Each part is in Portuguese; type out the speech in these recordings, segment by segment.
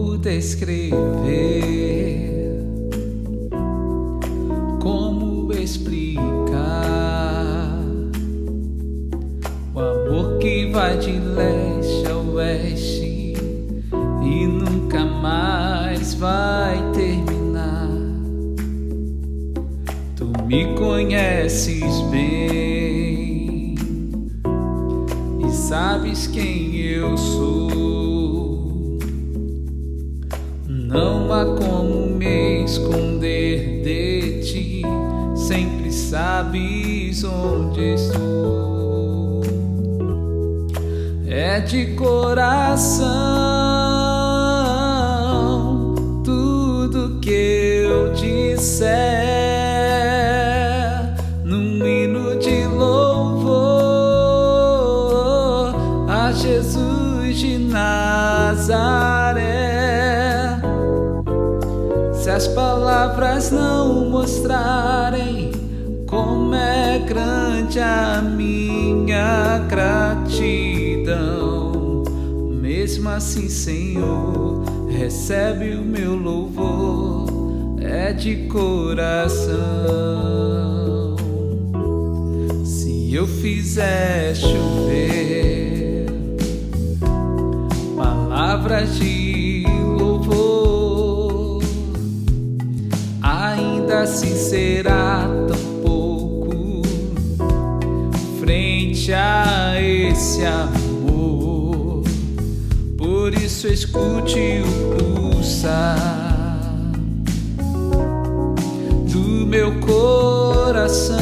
como descrever, como explicar o amor que vai de leste a oeste e nunca mais vai terminar. Tu me conheces bem e sabes quem eu sou. Não há como me esconder de ti, sempre sabes onde estou. É de coração tudo que eu disser, num hino de louvor a Jesus de Nazaré. Se as palavras não mostrarem como é grande a minha gratidão, mesmo assim, Senhor, recebe o meu louvor, é de coração. Se eu fizer chover palavras de louvor, ainda assim será tão pouco frente a esse amor. Por isso escute o pulsar do meu coração.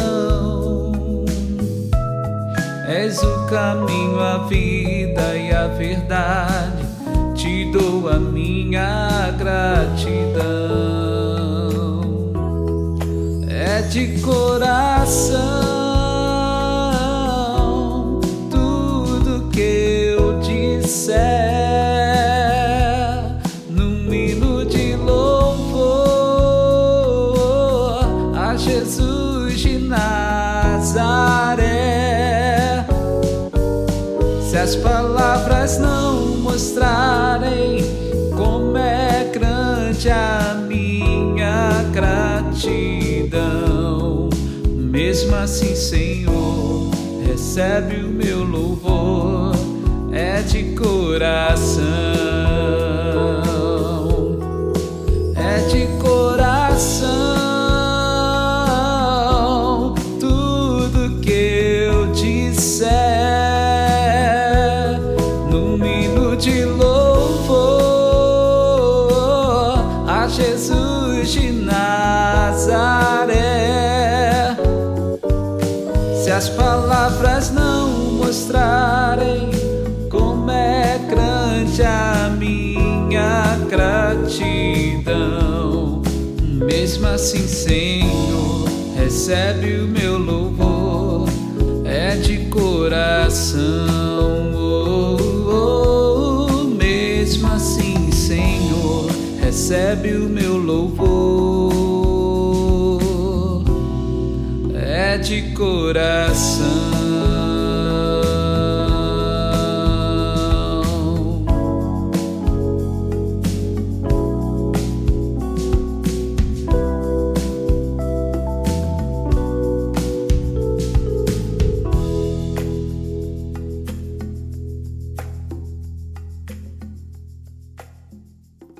És o caminho, a vida e a verdade, te dou a minha gratidão. É de coração tudo que eu disser, num hino de louvor a Jesus de Nazaré. Se as palavras não mostrarem como é grande a minha gratidão, mesmo assim, Senhor, recebe o meu louvor, é de coração, é de coração tudo que eu disser, num hino de louvor a Jesus de Nazaré. Se as palavras não mostrarem como é grande a minha gratidão, mesmo assim, Senhor, recebe o meu louvor, é de coração. Mesmo assim, Senhor, recebe o meu louvor, é de coração.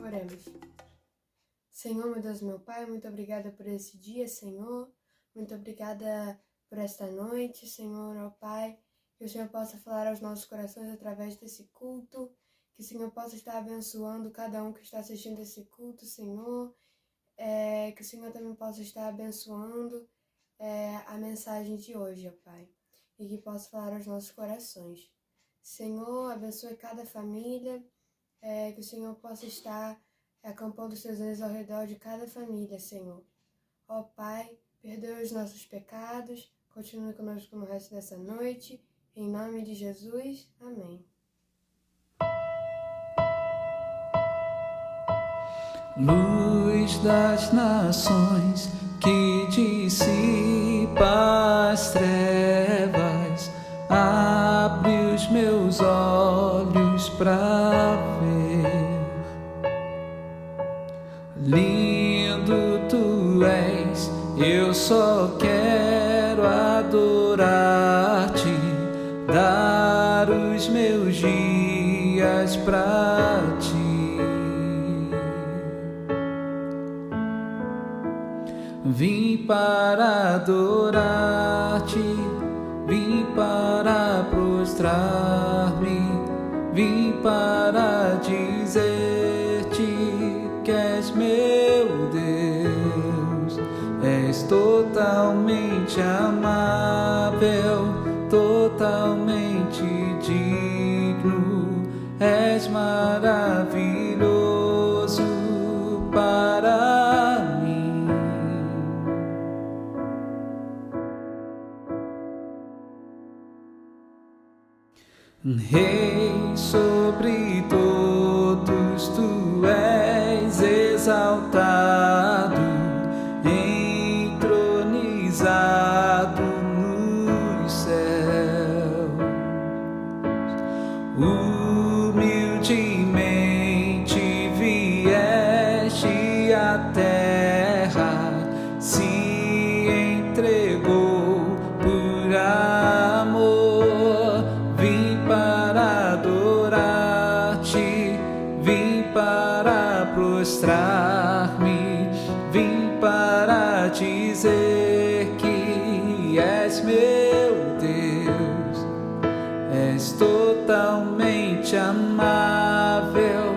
Oremos. Senhor, meu Deus, meu Pai, muito obrigada por esse dia, Senhor. Muito obrigada por esta noite, Senhor, ó Pai. Que o Senhor possa falar aos nossos corações através desse culto. Que o Senhor possa estar abençoando cada um que está assistindo esse culto, Senhor. Que o Senhor também possa estar abençoando a mensagem de hoje, ó Pai. E que possa falar aos nossos corações. Senhor, abençoe cada família. Que o Senhor possa estar acampando os seus anjos ao redor de cada família, Senhor. Ó Pai, perdoe os nossos pecados, continue conosco no resto dessa noite. Em nome de Jesus, amém. Luz das nações que dissipa as trevas, abre os meus olhos pra ver Eu só quero adorar-te, dar os meus dias pra ti. Vim para adorar-te, vim para prostrar-me, vim para dizer-te que és meu Deus. És totalmente amável, totalmente digno, és maravilhoso para mim. Rei sobre todos, tu és exaltado, entronizado nos céus. Humildemente vieste à terra, se entregou por amor. Vim para adorar-te, vim para prostrar-me, vim para dizer que és meu Deus. És totalmente amável,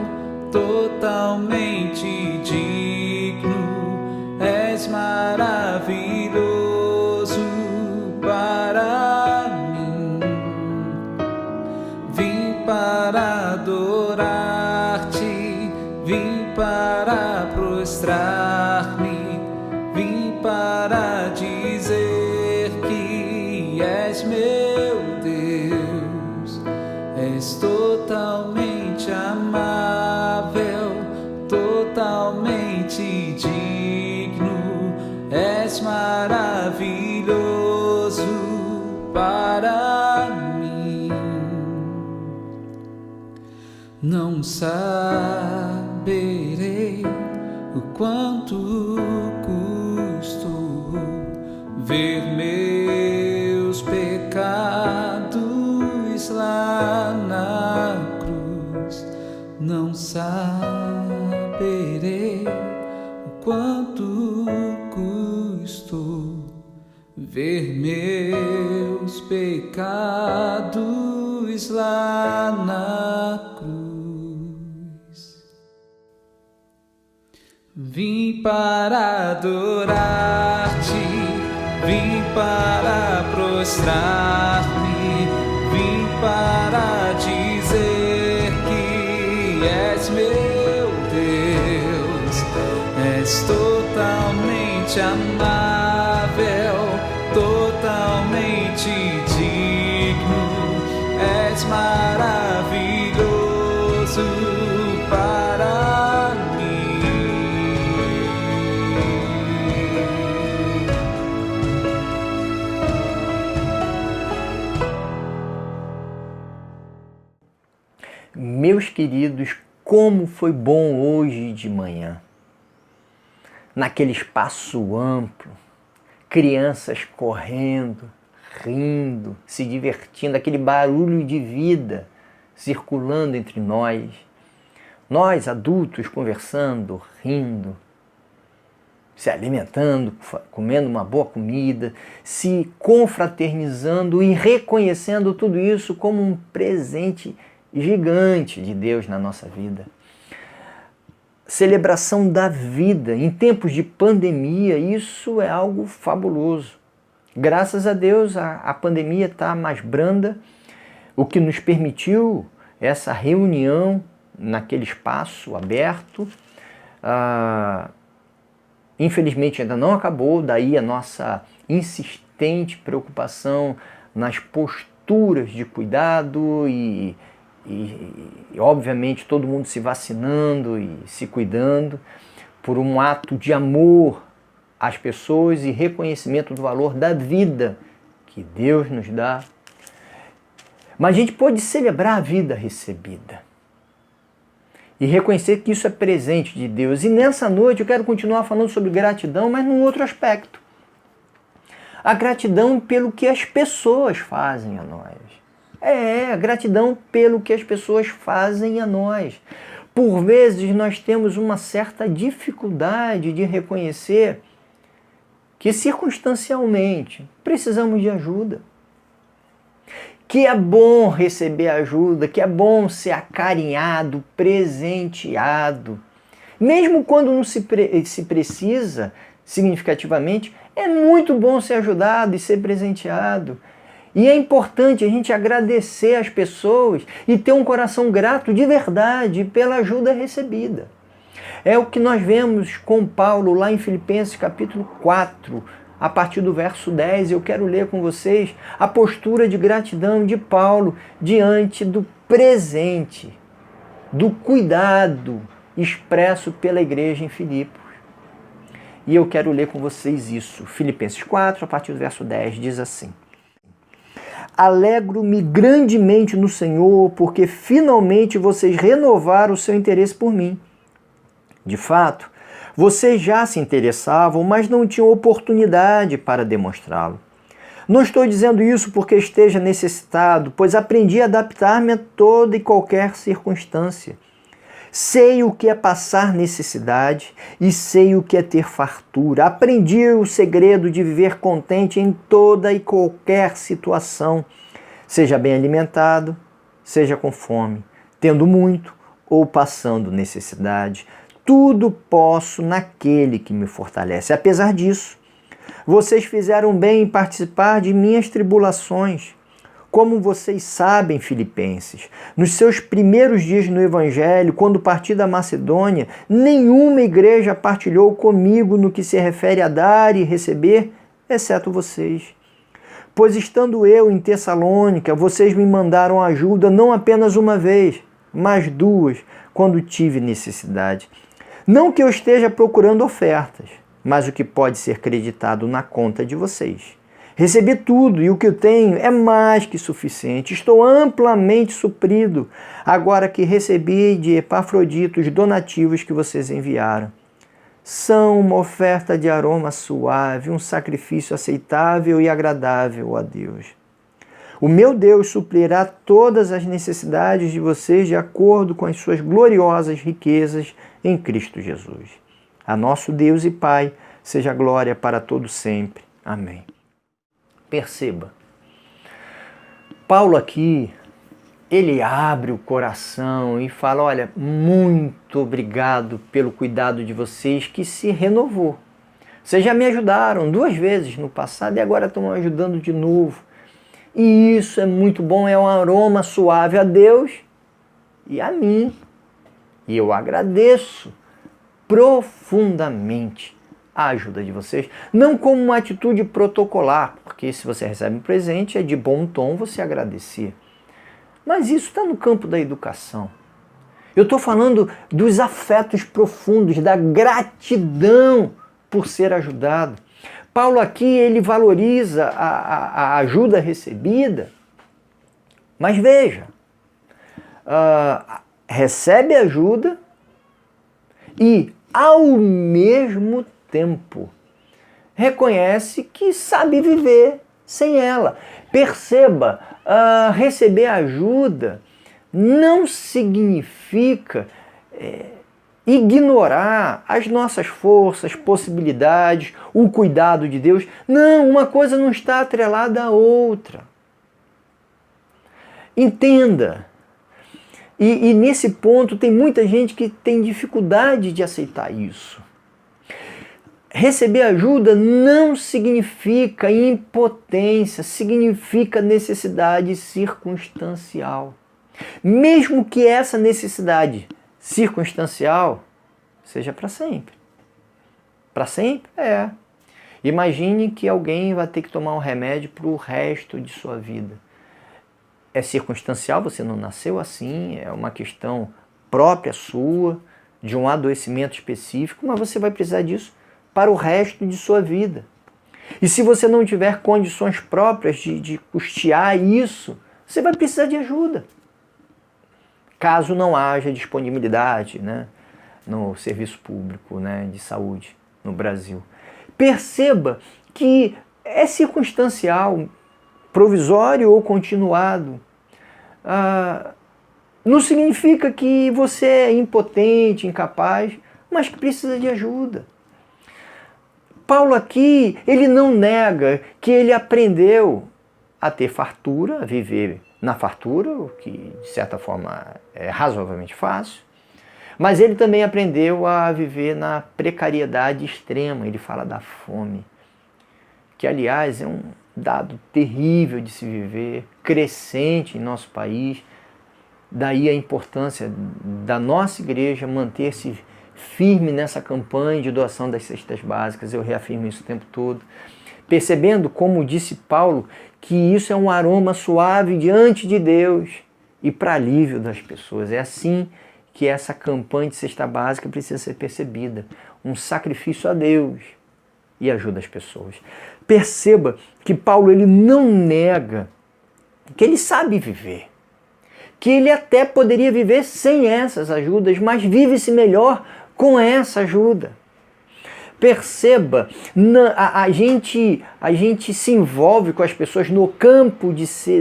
totalmente digno, és maravilhoso para mim. Vim para adorar-te, vim para prostrar-me, vim para dizer que és meu Deus. És totalmente amável, totalmente digno, és maravilhoso para mim. Não saberei o quanto custou ver meus pecados lá na cruz. Não saberei o quanto custou ver meus pecados lá na cruz. Vim para adorar-te, vim para prostrar-me, vim para dizer que és meu Deus. És totalmente amável, totalmente digno, és maravilhoso para mim. Meus queridos, como foi bom hoje de manhã. Naquele espaço amplo, crianças correndo, rindo, se divertindo, aquele barulho de vida circulando entre nós. Nós, adultos, conversando, rindo, se alimentando, comendo uma boa comida, se confraternizando e reconhecendo tudo isso como um presente gigante de Deus na nossa vida. Celebração da vida em tempos de pandemia, isso é algo fabuloso. Graças a Deus a pandemia está mais branda, o que nos permitiu essa reunião naquele espaço aberto. Infelizmente ainda não acabou, daí a nossa insistente preocupação nas posturas de cuidado e obviamente todo mundo se vacinando e se cuidando por um ato de amor às pessoas e reconhecimento do valor da vida que Deus nos dá. Mas a gente pode celebrar a vida recebida e reconhecer que isso é presente de Deus. E nessa noite eu quero continuar falando sobre gratidão, mas num outro aspecto. A gratidão pelo que as pessoas fazem a nós. A gratidão pelo que as pessoas fazem a nós. Por vezes nós temos uma certa dificuldade de reconhecer que circunstancialmente precisamos de ajuda. Que é bom receber ajuda, que é bom ser acarinhado, presenteado. Mesmo quando não se precisa significativamente, é muito bom ser ajudado e ser presenteado. E é importante a gente agradecer as pessoas e ter um coração grato de verdade pela ajuda recebida. É o que nós vemos com Paulo lá em Filipenses capítulo 4, a partir do verso 10. Eu quero ler com vocês a postura de gratidão de Paulo diante do presente, do cuidado expresso pela igreja em Filipos. E eu quero ler com vocês isso. Filipenses 4, a partir do verso 10, diz assim: Alegro-me grandemente no Senhor, porque finalmente vocês renovaram o seu interesse por mim. De fato, vocês já se interessavam, mas não tinham oportunidade para demonstrá-lo. Não estou dizendo isso porque esteja necessitado, pois aprendi a adaptar-me a toda e qualquer circunstância. Sei o que é passar necessidade e sei o que é ter fartura. Aprendi o segredo de viver contente em toda e qualquer situação, seja bem alimentado, seja com fome, tendo muito ou passando necessidade. Tudo posso naquele que me fortalece. Apesar disso, vocês fizeram bem em participar de minhas tribulações. Como vocês sabem, filipenses, nos seus primeiros dias no Evangelho, quando parti da Macedônia, nenhuma igreja partilhou comigo no que se refere a dar e receber, exceto vocês. Pois estando eu em Tessalônica, vocês me mandaram ajuda não apenas uma vez, mas duas, quando tive necessidade. Não que eu esteja procurando ofertas, mas o que pode ser creditado na conta de vocês. Recebi tudo e o que eu tenho é mais que suficiente. Estou amplamente suprido, agora que recebi de Epafrodito os donativos que vocês enviaram. São uma oferta de aroma suave, um sacrifício aceitável e agradável a Deus. O meu Deus suprirá todas as necessidades de vocês de acordo com as suas gloriosas riquezas em Cristo Jesus. A nosso Deus e Pai seja glória para todo sempre. Amém. Perceba, Paulo aqui, ele abre o coração e fala, olha, muito obrigado pelo cuidado de vocês que se renovou. Vocês já me ajudaram 2 vezes no passado e agora estão me ajudando de novo. E isso é muito bom, é um aroma suave a Deus e a mim. E eu agradeço profundamente a ajuda de vocês, não como uma atitude protocolar, porque se você recebe um presente é de bom tom você agradecer. Mas isso está no campo da educação. Eu estou falando dos afetos profundos, da gratidão por ser ajudado. Paulo aqui, ele valoriza a ajuda recebida, mas veja, recebe ajuda e, ao mesmo tempo, reconhece que sabe viver sem ela. Perceba, receber ajuda não significa ignorar as nossas forças, possibilidades, o cuidado de Deus. Não, uma coisa não está atrelada à outra. Entenda. E nesse ponto tem muita gente que tem dificuldade de aceitar isso. Receber ajuda não significa impotência, significa necessidade circunstancial. Mesmo que essa necessidade circunstancial seja para sempre. Para sempre? É. Imagine que alguém vai ter que tomar um remédio para o resto de sua vida. É circunstancial, você não nasceu assim, é uma questão própria sua, de um adoecimento específico, mas você vai precisar disso para o resto de sua vida. E se você não tiver condições próprias de custear isso, você vai precisar de ajuda. Caso não haja disponibilidade, né, no serviço público, né, de saúde no Brasil. Perceba que é circunstancial, provisório ou continuado. Não significa que você é impotente, incapaz, mas que precisa de ajuda. Paulo aqui, ele não nega que ele aprendeu a ter fartura, a viver na fartura, o que de certa forma é razoavelmente fácil, mas ele também aprendeu a viver na precariedade extrema. Ele fala da fome, que aliás é um dado terrível de se viver, crescente em nosso país. Daí a importância da nossa igreja manter-se firme nessa campanha de doação das cestas básicas. Eu reafirmo isso o tempo todo, percebendo, como disse Paulo, que isso é um aroma suave diante de Deus e para alívio das pessoas. É assim que essa campanha de cesta básica precisa ser percebida. Um sacrifício a Deus e ajuda as pessoas. Perceba que Paulo, ele não nega que ele sabe viver, que ele até poderia viver sem essas ajudas, mas vive-se melhor com essa ajuda. Perceba, a gente se envolve com as pessoas no campo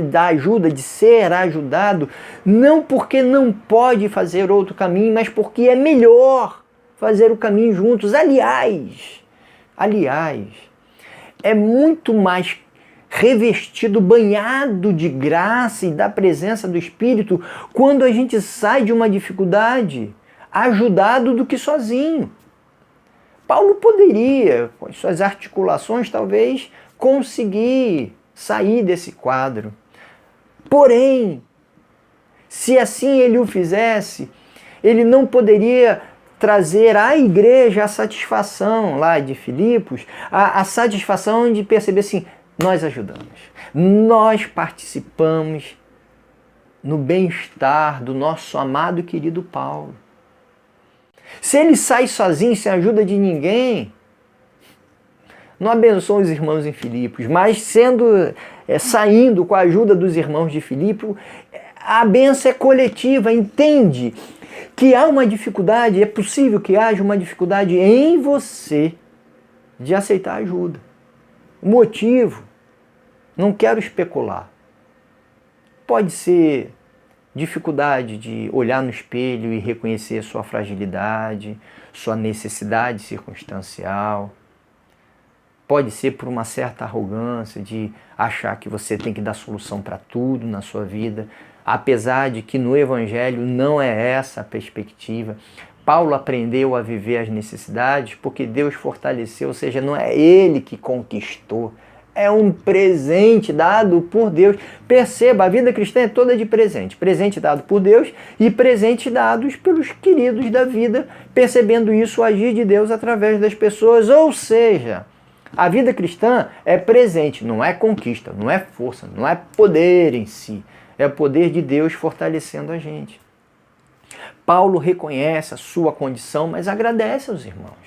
da ajuda, de ser ajudado, não porque não pode fazer outro caminho, mas porque é melhor fazer o caminho juntos. Aliás, é muito mais revestido, banhado de graça e da presença do Espírito quando a gente sai de uma dificuldade ajudado do que sozinho. Paulo poderia, com as suas articulações, talvez, conseguir sair desse quadro. Porém, se assim ele o fizesse, ele não poderia trazer à igreja a satisfação lá de Filipos, a satisfação de perceber assim, nós ajudamos, nós participamos no bem-estar do nosso amado e querido Paulo. Se ele sai sozinho, sem ajuda de ninguém, não abençoa os irmãos em Filipos, mas saindo com a ajuda dos irmãos de Filipos, a bênção é coletiva. Entende que há uma dificuldade, é possível que haja uma dificuldade em você de aceitar ajuda. O motivo, não quero especular, pode ser dificuldade de olhar no espelho e reconhecer sua fragilidade, sua necessidade circunstancial. Pode ser por uma certa arrogância de achar que você tem que dar solução para tudo na sua vida, apesar de que no Evangelho não é essa a perspectiva. Paulo aprendeu a viver as necessidades porque Deus fortaleceu, ou seja, não é ele que conquistou, é um presente dado por Deus. Perceba, a vida cristã é toda de presente. Presente dado por Deus e presente dados pelos queridos da vida, percebendo isso, o agir de Deus através das pessoas. Ou seja, a vida cristã é presente, não é conquista, não é força, não é poder em si. É o poder de Deus fortalecendo a gente. Paulo reconhece a sua condição, mas agradece aos irmãos.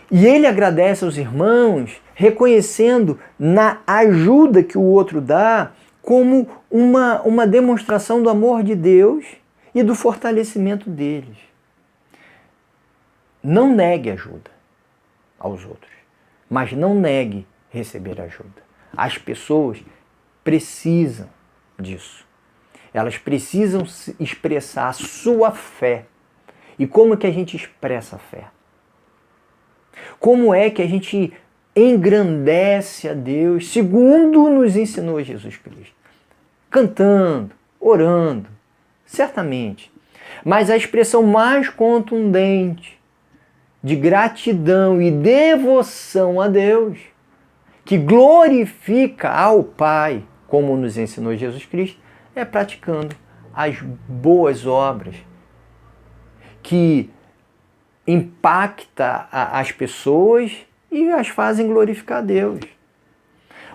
E ele agradece aos irmãos reconhecendo na ajuda que o outro dá como uma demonstração do amor de Deus e do fortalecimento deles. Não negue ajuda aos outros, mas não negue receber ajuda. As pessoas precisam disso. Elas precisam expressar a sua fé. E como é que a gente expressa a fé? Como é que a gente engrandece a Deus segundo nos ensinou Jesus Cristo? Cantando, orando, certamente. Mas a expressão mais contundente de gratidão e devoção a Deus, que glorifica ao Pai, como nos ensinou Jesus Cristo, é praticando as boas obras que impacta as pessoas e as fazem glorificar a Deus.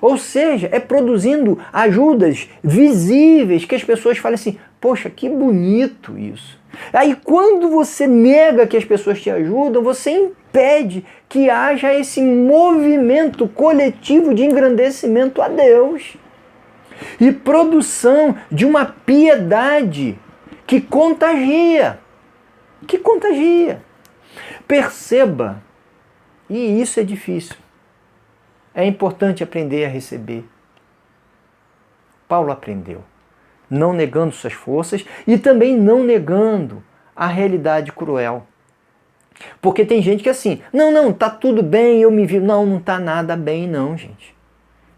Ou seja, é produzindo ajudas visíveis que as pessoas falem assim, poxa, que bonito isso. Aí quando você nega que as pessoas te ajudam, você impede que haja esse movimento coletivo de engrandecimento a Deus e produção de uma piedade que contagia. Perceba, e isso é difícil, É importante aprender a receber. Paulo aprendeu, não negando suas forças e também não negando a realidade cruel. Porque tem gente que é assim, não, tá tudo bem, eu me vi. Não tá nada bem não, gente.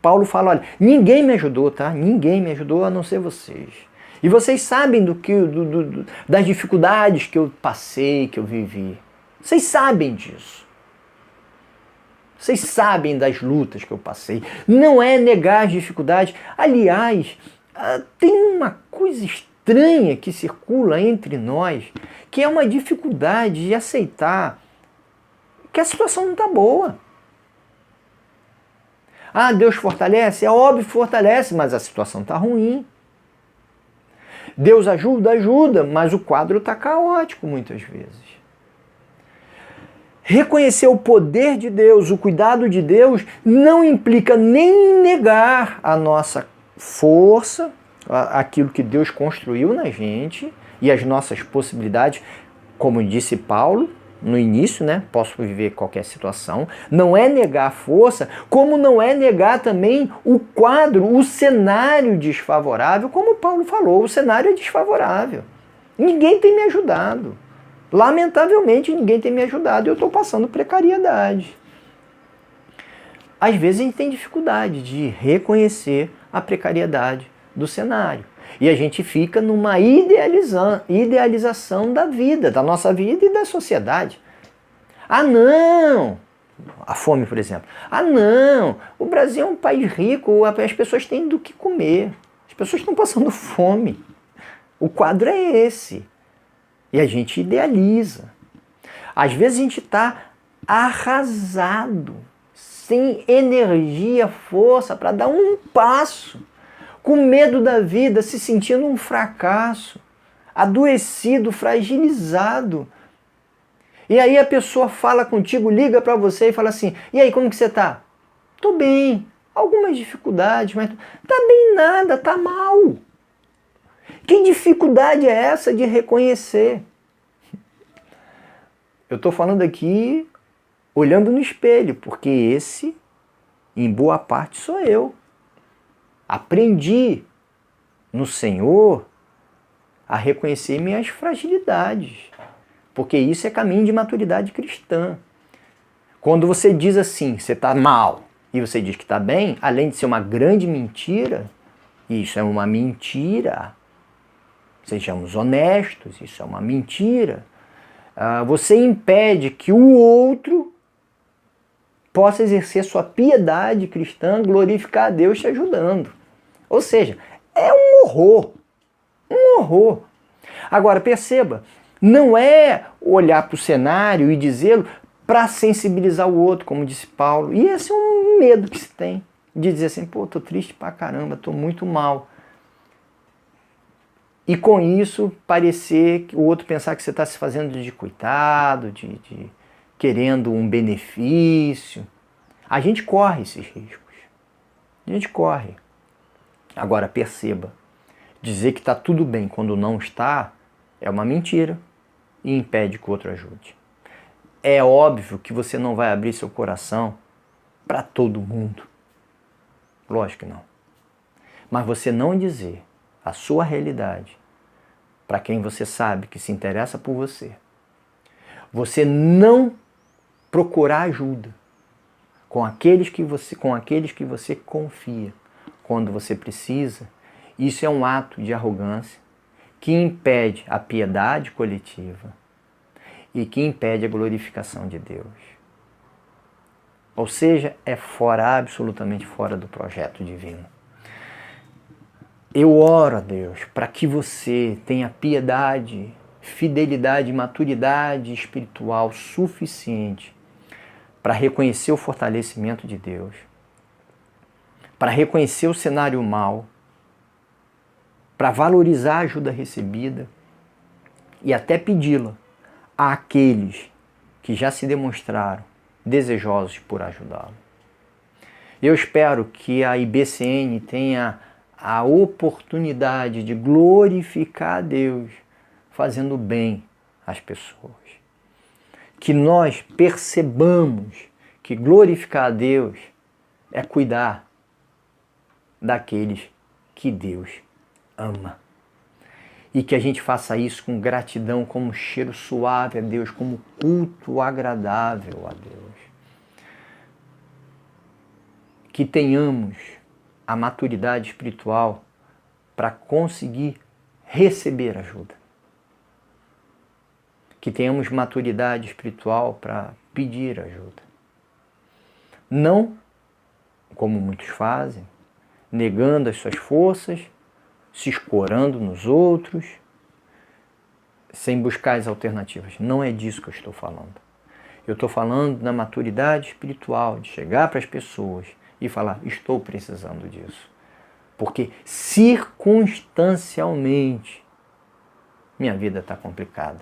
Paulo fala, olha, ninguém me ajudou, tá? Ninguém me ajudou a não ser vocês. E vocês sabem das dificuldades que eu passei, que eu vivi. Vocês sabem disso. Vocês sabem das lutas que eu passei. Não é negar as dificuldades. Aliás, tem uma coisa estranha que circula entre nós, que é uma dificuldade de aceitar que a situação não está boa. Ah, Deus fortalece? É óbvio que fortalece, mas a situação está ruim. Deus ajuda, mas o quadro está caótico muitas vezes. Reconhecer o poder de Deus, o cuidado de Deus, não implica nem negar a nossa força, aquilo que Deus construiu na gente e as nossas possibilidades, como disse Paulo no início, né? Posso viver qualquer situação. Não é negar a força, como não é negar também o quadro, o cenário desfavorável, como Paulo falou, o cenário é desfavorável. Ninguém tem me ajudado. Lamentavelmente, ninguém tem me ajudado e eu estou passando precariedade. Às vezes a gente tem dificuldade de reconhecer a precariedade do cenário. E a gente fica numa idealização da vida, da nossa vida e da sociedade. Ah, não! A fome, por exemplo. Ah, não! O Brasil é um país rico, as pessoas têm do que comer. As pessoas estão passando fome. O quadro é esse. E a gente idealiza. Às vezes a gente está arrasado, sem energia, força para dar um passo, com medo da vida, se sentindo um fracasso, adoecido, fragilizado. E aí a pessoa fala contigo, liga para você e fala assim, e aí, como que você está? Tô bem, algumas dificuldades, mas tá bem nada, tá mal. Que dificuldade é essa de reconhecer? Eu estou falando aqui olhando no espelho, porque esse, em boa parte, sou eu. Aprendi no Senhor a reconhecer minhas fragilidades, porque isso é caminho de maturidade cristã. Quando você diz assim, você está mal, e você diz que está bem, além de ser uma grande mentira, isso é uma mentira. Sejamos honestos, isso é uma mentira. Você impede que o outro possa exercer sua piedade cristã, glorificar a Deus te ajudando. Ou seja, é um horror. Um horror. Agora, perceba, não é olhar para o cenário e dizê-lo para sensibilizar o outro, como disse Paulo. E esse é um medo que se tem, de dizer assim, pô, tô triste pra caramba, tô muito mal. E com isso, parecer que o outro pensar que você está se fazendo de coitado, de querendo um benefício. A gente corre esses riscos. A gente corre. Agora, perceba, dizer que está tudo bem quando não está é uma mentira e impede que o outro ajude. É óbvio que você não vai abrir seu coração para todo mundo. Lógico que não. Mas você não dizer a sua realidade para quem você sabe que se interessa por você. Você não procurar ajuda com aqueles que você confia quando você precisa. Isso é um ato de arrogância que impede a piedade coletiva e que impede a glorificação de Deus. Ou seja, é absolutamente fora do projeto divino. Eu oro a Deus para que você tenha piedade, fidelidade, maturidade espiritual suficiente para reconhecer o fortalecimento de Deus, para reconhecer o cenário mal, para valorizar a ajuda recebida e até pedi-la àqueles que já se demonstraram desejosos por ajudá-lo. Eu espero que a IBCN tenha a oportunidade de glorificar a Deus fazendo bem às pessoas. Que nós percebamos que glorificar a Deus é cuidar daqueles que Deus ama. E que a gente faça isso com gratidão, como cheiro suave a Deus, como culto agradável a Deus. Que tenhamos a maturidade espiritual para conseguir receber ajuda. Que tenhamos maturidade espiritual para pedir ajuda. Não, como muitos fazem, negando as suas forças, se escorando nos outros, sem buscar as alternativas. Não é disso que eu estou falando. Eu estou falando da maturidade espiritual, de chegar para as pessoas e falar, estou precisando disso. Porque circunstancialmente minha vida está complicada.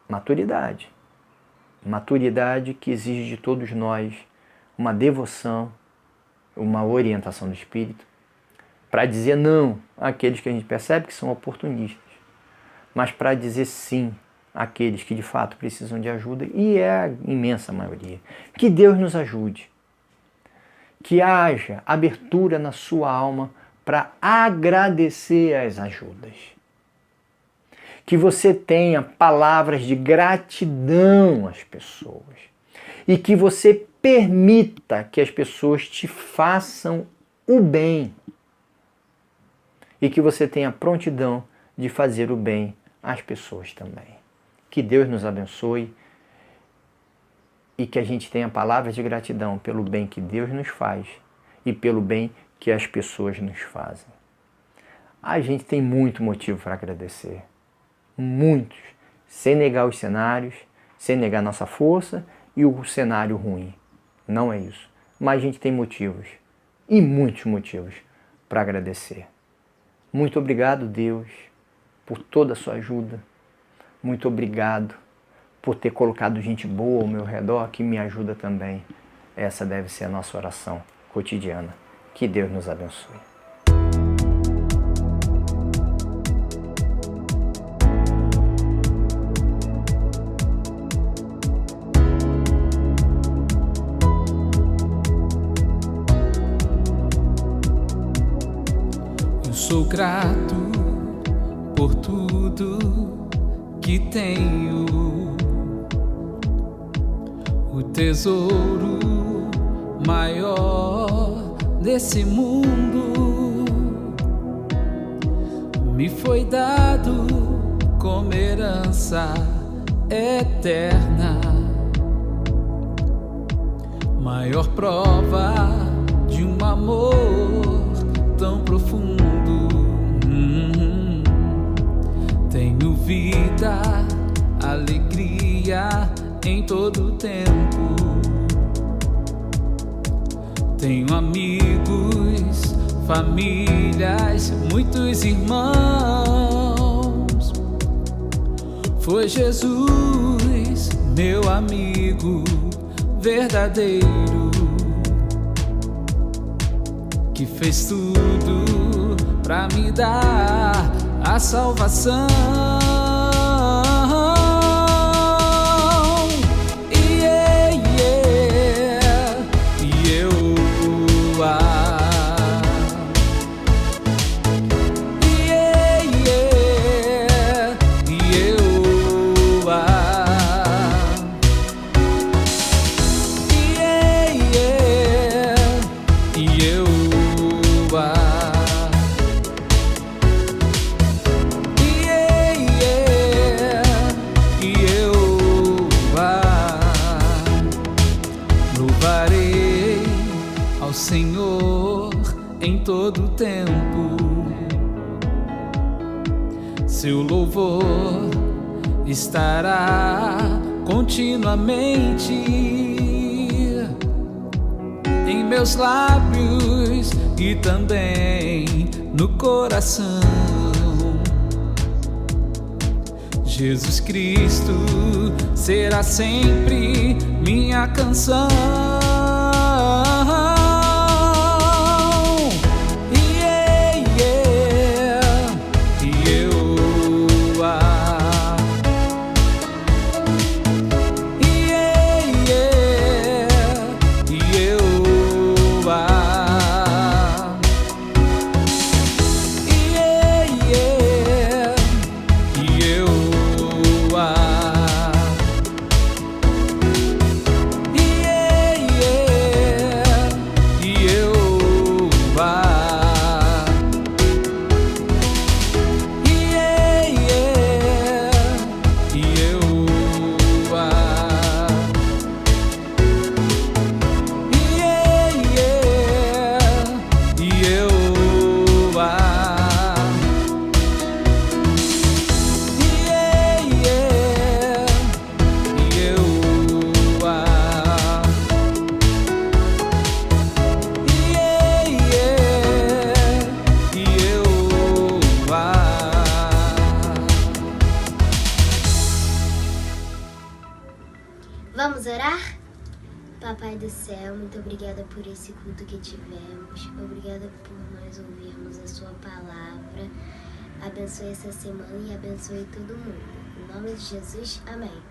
Maturidade. Maturidade que exige de todos nós uma devoção, uma orientação do Espírito, para dizer não àqueles que a gente percebe que são oportunistas, mas para dizer sim àqueles que de fato precisam de ajuda, e é a imensa maioria. Que Deus nos ajude. Que haja abertura na sua alma para agradecer as ajudas. Que você tenha palavras de gratidão às pessoas. E que você permita que as pessoas te façam o bem. E que você tenha prontidão de fazer o bem às pessoas também. Que Deus nos abençoe e que a gente tenha palavras de gratidão pelo bem que Deus nos faz e pelo bem que as pessoas nos fazem. A gente tem muito motivo para agradecer. Muitos. Sem negar os cenários, sem negar nossa força e o cenário ruim. Não é isso. Mas a gente tem motivos, e muitos motivos, para agradecer. Muito obrigado, Deus, por toda a sua ajuda. Muito obrigado por ter colocado gente boa ao meu redor que me ajuda também. Essa deve ser a nossa oração cotidiana. Que Deus nos abençoe. Sou grato por tudo que tenho, o tesouro maior desse mundo me foi dado como herança eterna, maior prova de um amor tão profundo. Tenho vida, alegria em todo tempo. Tenho amigos, famílias, muitos irmãos. Foi Jesus, meu amigo verdadeiro, que fez tudo pra me dar a salvação. Louvarei ao Senhor em todo tempo. Seu louvor estará continuamente em meus lábios e também no coração. Jesus Cristo será sempre minha canção. Vamos orar? Papai do céu, muito obrigada por esse culto que tivemos. Obrigada por nós ouvirmos a sua palavra. Abençoe essa semana e abençoe todo mundo. Em nome de Jesus, amém.